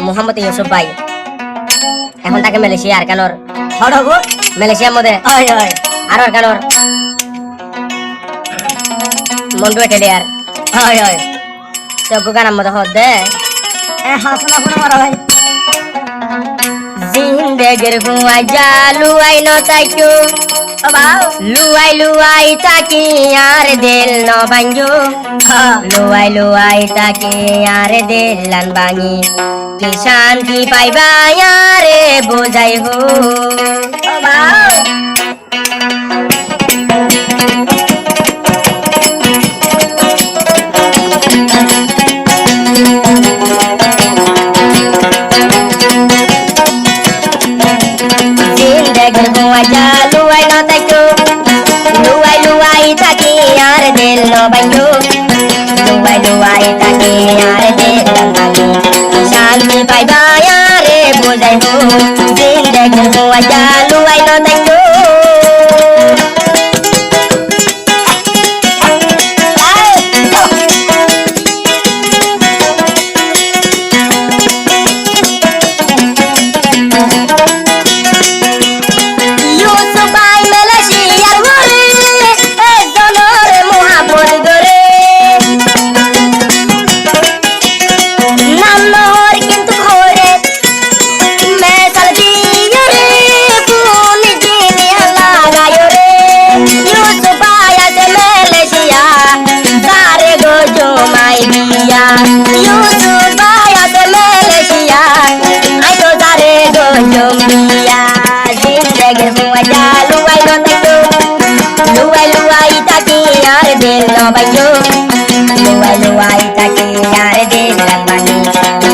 মোহাম্মদ ইউসুফ ভাই এখন তাকে মালয়েশিয়ার কানোর হড হবো মালয়েশিয়ার মধ্যে আর কানোর মন্ডু টেলিয়ার হয় হয় তো গানার মধ্যে হদ দে হাসনা ফোন মারা ভাই জিন্দেগির হুয়া জালু আইনো তাইকু লুয়াই লুয়াই তাকি আর দিল ন ভাঙ্গো লুয়াই লুয়াই তাকি আর দিল লান ভাঙি কি শান্তি পাইবা আরে বোঝাই হো জিন্দেগির হুয়া জালু আইনো তাইকু লুয়াই লুয়াই তাকি আর দিল ন ভাঙ্গো লুয়াই লুয়াই তাকি আর দিল লান ভাঙি শান্তি পাইবা আরে বোঝাই হো জিন্দেগির হুয়া জালু আইনো তাইকু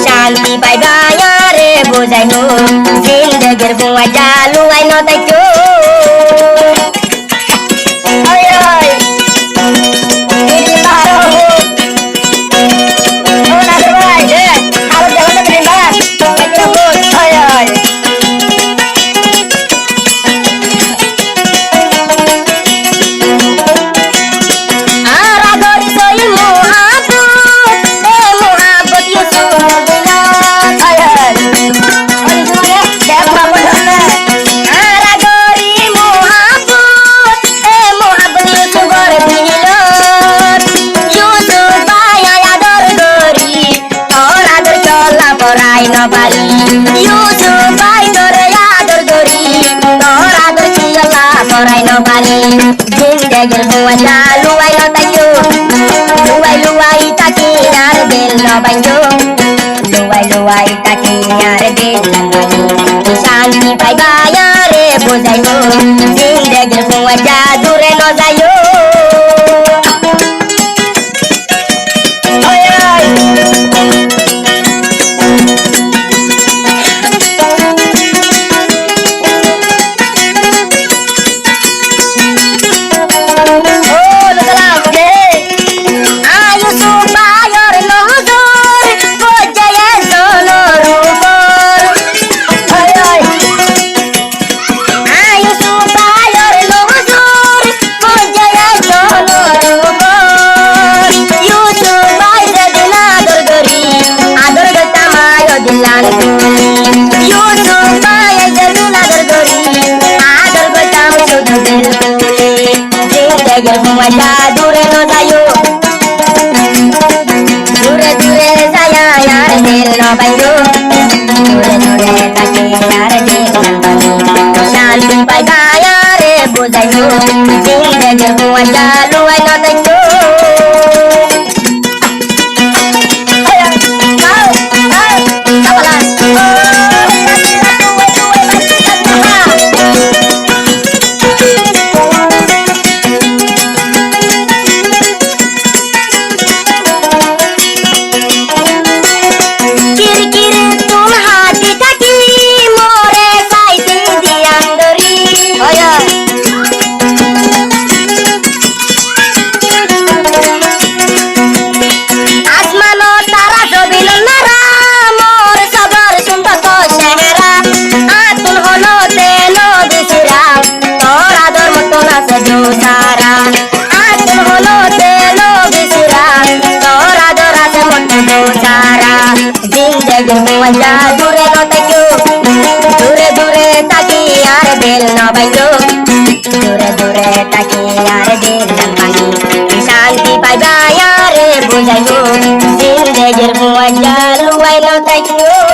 শান্তি পাইবা আরে বোঝাই হো জিন্দেগির হুয়া জালু আইনো তাইকো জিন্দেগির হুয়া জালু আইনো তাইকো লুয়াই লুয়াই তাকি আর দিল ন ভাঙ্গো লুয়াই লুয়াই তাকি আর দিল লান ভাঙি শান্তি পাইবা আরে বোঝাই হো জিন্দেগির হুয়া জাদু রে ন যাইও দূরে ন যাইও দূরে দূরে যায়া আর দিল ন ভাঙ্গো দূরে দূরে তাকি আর দিল লান ভাঙি শান্তি পাইবা আরে বোঝাই হো জিন্দেগির হুয়া জালু আইনো তাইকো কিরকির জিন্দেগির মজা দূরে ন তাকিও দূরে দূরে তাকি আর দিল ন ভাঙ্গো দূরে দূরে তাকি আর দিল ন ভাঙ্গি শান্তি পাইবা আর বুঝাইবো জিন্দেগির মজা লুয়াই ন তাকিও